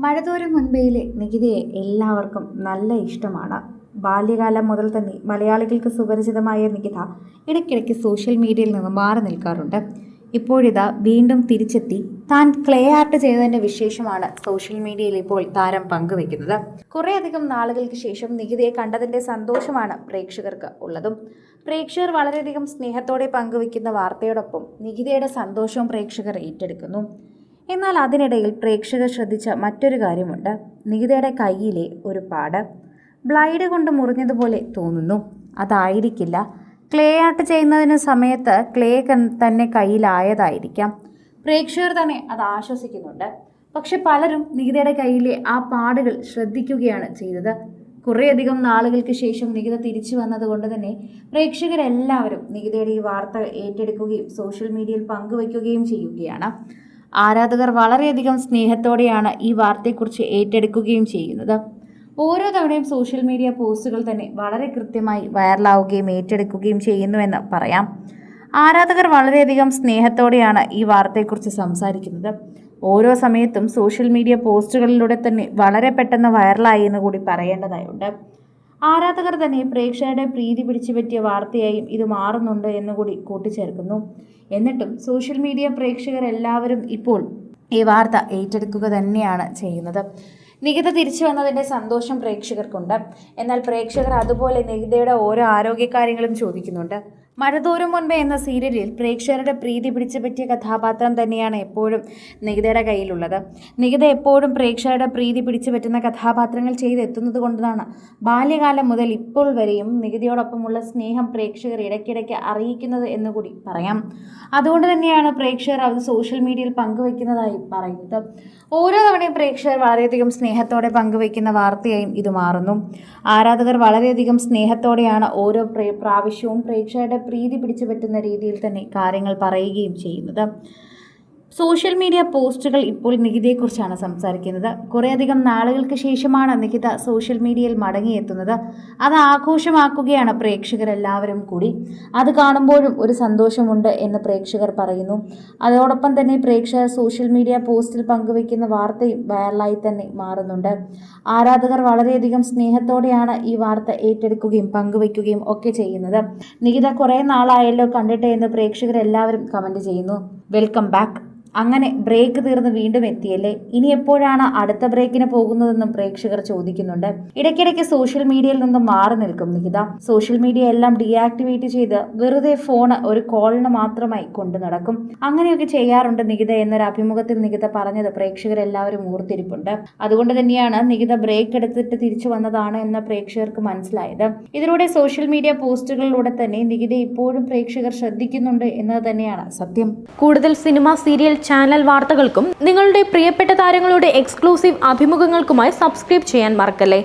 മഴതോരും മുൻപേയിലെ നികിതയെ എല്ലാവർക്കും നല്ല ഇഷ്ടമാണ്. ബാല്യകാലം മുതൽ തന്നെ മലയാളികൾക്ക് സുപരിചിതമായ നികിത ഇടയ്ക്കിടയ്ക്ക് സോഷ്യൽ മീഡിയയിൽ നിന്ന് മാറി നിൽക്കാറുണ്ട്. ഇപ്പോഴിതാ വീണ്ടും തിരിച്ചെത്തി താൻ ക്ലേ ആർട്ട് ചെയ്തതിന്റെ വിശേഷമാണ് സോഷ്യൽ മീഡിയയിൽ ഇപ്പോൾ താരം പങ്കുവെക്കുന്നത്. കുറേയധികം നാളുകൾക്ക് ശേഷം നികിതയെ കണ്ടതിന്റെ സന്തോഷമാണ് പ്രേക്ഷകർക്ക് ഉള്ളതും. പ്രേക്ഷകർ വളരെയധികം സ്നേഹത്തോടെ പങ്കുവെക്കുന്ന വാർത്തയോടൊപ്പം നികിതയുടെ സന്തോഷവും പ്രേക്ഷകർ ഏറ്റെടുക്കുന്നു. എന്നാൽ അതിനിടയിൽ പ്രേക്ഷകർ ശ്രദ്ധിച്ച മറ്റൊരു കാര്യമുണ്ട്. നികിതയുടെ കയ്യിലെ ഒരു പാട് ബ്ലൈഡ് കൊണ്ട് മുറിഞ്ഞതുപോലെ തോന്നുന്നു. അതായിരിക്കില്ല, ക്ലേ ആർട്ട് ചെയ്യുന്നതിന് സമയത്ത് ക്ലേ തന്നെ കയ്യിലായതായിരിക്കാം. പ്രേക്ഷകർ തന്നെ അത് ആശ്വസിക്കുന്നുണ്ട്. പക്ഷെ പലരും നികിതയുടെ കയ്യിലെ ആ പാടുകൾ ശ്രദ്ധിക്കുകയാണ് ചെയ്തത്. കുറേയധികം നാളുകൾക്ക് ശേഷം നികിത തിരിച്ചു വന്നതുകൊണ്ട് തന്നെ പ്രേക്ഷകരെല്ലാവരും നികിതയുടെ ഈ വാർത്ത ഏറ്റെടുക്കുകയും സോഷ്യൽ മീഡിയയിൽ പങ്കുവയ്ക്കുകയും ചെയ്യുകയാണ്. ആരാധകർ വളരെയധികം സ്നേഹത്തോടെയാണ് ഈ വാർത്തയെക്കുറിച്ച് ഏറ്റെടുക്കുകയും ചെയ്യുന്നത്. ഓരോ തവണയും സോഷ്യൽ മീഡിയ പോസ്റ്റുകൾ തന്നെ വളരെ കൃത്യമായി വൈറലാവുകയും ഏറ്റെടുക്കുകയും ചെയ്യുന്നുവെന്ന് പറയാം. ആരാധകർ വളരെയധികം സ്നേഹത്തോടെയാണ് ഈ വാർത്തയെക്കുറിച്ച് സംസാരിക്കുന്നത്. ഓരോ സമയത്തും സോഷ്യൽ മീഡിയ പോസ്റ്റുകളിലൂടെ തന്നെ വളരെ പെട്ടെന്ന് വൈറലായി എന്ന് കൂടി പറയേണ്ടതായുണ്ട്. ആരാധകർ തന്നെ പ്രേക്ഷകരുടെ പ്രീതി പിടിച്ചു പറ്റിയ വാർത്തയായും ഇത് മാറുന്നുണ്ട് എന്നുകൂടി കൂട്ടിച്ചേർക്കുന്നു. എന്നിട്ടും സോഷ്യൽ മീഡിയ പ്രേക്ഷകരെല്ലാവരും ഇപ്പോൾ ഈ വാർത്ത ഏറ്റെടുക്കുക തന്നെയാണ് ചെയ്യുന്നത്. നികിത തിരിച്ചു വന്നതിൻ്റെ സന്തോഷം പ്രേക്ഷകർക്കുണ്ട്. എന്നാൽ പ്രേക്ഷകർ അതുപോലെ നികിതയുടെ ഓരോ ആരോഗ്യകാര്യങ്ങളും ചോദിക്കുന്നുണ്ട്. മഴതോരും മുൻപേ എന്ന സീരിയലിൽ പ്രേക്ഷകരുടെ പ്രീതി പിടിച്ചു പറ്റിയ കഥാപാത്രം തന്നെയാണ് എപ്പോഴും നികിതയുടെ കയ്യിലുള്ളത്. നികിത എപ്പോഴും പ്രേക്ഷകരുടെ പ്രീതി പിടിച്ചു പറ്റുന്ന കഥാപാത്രങ്ങൾ ചെയ്തെത്തുന്നത് കൊണ്ടാണ് ബാല്യകാലം മുതൽ ഇപ്പോൾ വരെയും നികിതയോടൊപ്പമുള്ള സ്നേഹം പ്രേക്ഷകർ ഇടയ്ക്കിടയ്ക്ക് അറിയിക്കുന്നത് എന്നുകൂടി പറയാം. അതുകൊണ്ട് തന്നെയാണ് പ്രേക്ഷകർ അത് സോഷ്യൽ മീഡിയയിൽ പങ്കുവയ്ക്കുന്നതായി പറയുന്നത്. ഓരോ തവണയും പ്രേക്ഷകർ വളരെയധികം സ്നേഹത്തോടെ പങ്കുവയ്ക്കുന്ന വാർത്തയായും ഇത് മാറുന്നു. ആരാധകർ വളരെയധികം സ്നേഹത്തോടെയാണ് ഓരോ പ്രാവശ്യവും പ്രേക്ഷകരുടെ പ്രീതി പിടിച്ചു പറ്റുന്ന രീതിയിൽ തന്നെ കാര്യങ്ങൾ പറയുകയും ചെയ്യുന്നത്. സോഷ്യൽ മീഡിയ പോസ്റ്റുകൾ ഇപ്പോൾ നികിതയെക്കുറിച്ചാണ് സംസാരിക്കുന്നത്. കുറേയധികം നാളുകൾക്ക് ശേഷമാണ് നികിത സോഷ്യൽ മീഡിയയിൽ മടങ്ങിയെത്തുന്നത്. അത് ആഘോഷമാക്കുകയാണ് പ്രേക്ഷകരെല്ലാവരും കൂടി. അത് കാണുമ്പോഴും ഒരു സന്തോഷമുണ്ട് എന്ന് പ്രേക്ഷകർ പറയുന്നു. അതോടൊപ്പം തന്നെ പ്രേക്ഷകർ സോഷ്യൽ മീഡിയ പോസ്റ്റിൽ പങ്കുവയ്ക്കുന്ന വാർത്തയും വൈറലായി തന്നെ മാറുന്നുണ്ട്. ആരാധകർ വളരെയധികം സ്നേഹത്തോടെയാണ് ഈ വാർത്ത ഏറ്റെടുക്കുകയും പങ്കുവയ്ക്കുകയും ഒക്കെ ചെയ്യുന്നത്. നികിത കുറേ നാളായല്ലോ കണ്ടിട്ട് എന്ന് പ്രേക്ഷകരെല്ലാവരും കമൻറ്റ് ചെയ്യുന്നു. Welcome back. അങ്ങനെ ബ്രേക്ക് തീർന്ന് വീണ്ടും എത്തിയല്ലേ, ഇനി എപ്പോഴാണ് അടുത്ത ബ്രേക്കിന് പോകുന്നതെന്നും പ്രേക്ഷകർ ചോദിക്കുന്നുണ്ട്. ഇടയ്ക്കിടയ്ക്ക് സോഷ്യൽ മീഡിയയിൽ നിന്നും മാറി നിൽക്കും നികിത. സോഷ്യൽ മീഡിയ എല്ലാം ഡീആക്ടിവേറ്റ് ചെയ്ത് വെറുതെ ഫോണ് ഒരു കോളിന് മാത്രമായി കൊണ്ടു നടക്കും. അങ്ങനെയൊക്കെ ചെയ്യാറുണ്ട് നികിത എന്നൊരു അഭിമുഖത്തിൽ നികിത പറഞ്ഞത് പ്രേക്ഷകരെല്ലാവരും ഓർത്തിരിപ്പുണ്ട്. അതുകൊണ്ട് തന്നെയാണ് നികിത ബ്രേക്ക് എടുത്തിട്ട് തിരിച്ചു വന്നതാണ് എന്ന് പ്രേക്ഷകർക്ക് മനസ്സിലായത്. ഇതിലൂടെ സോഷ്യൽ മീഡിയ പോസ്റ്റുകളിലൂടെ തന്നെ നികിത ഇപ്പോഴും പ്രേക്ഷകർ ശ്രദ്ധിക്കുന്നുണ്ട് എന്നത് തന്നെയാണ് സത്യം. കൂടുതൽ സിനിമ, സീരിയൽ, ചാനൽ വാർത്തകൾക്കും നിങ്ങളുടെ പ്രിയപ്പെട്ട താരങ്ങളുടെ എക്സ്ക്ലൂസീവ് അഭിമുഖങ്ങൾക്കുമായി സബ്സ്ക്രൈബ് ചെയ്യാൻ മറക്കല്ലേ.